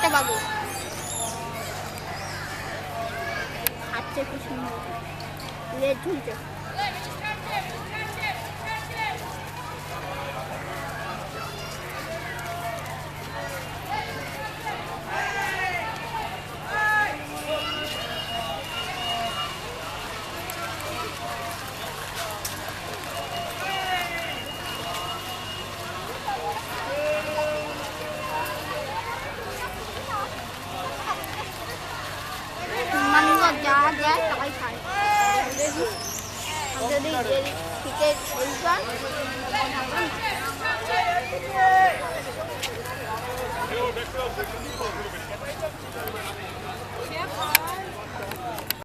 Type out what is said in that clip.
একটা পাবো। খাচ্ছে কি সুন্দর, লেজ ঝুলছে। মানুষ যা দেয় তাই খায়। যদি থেকে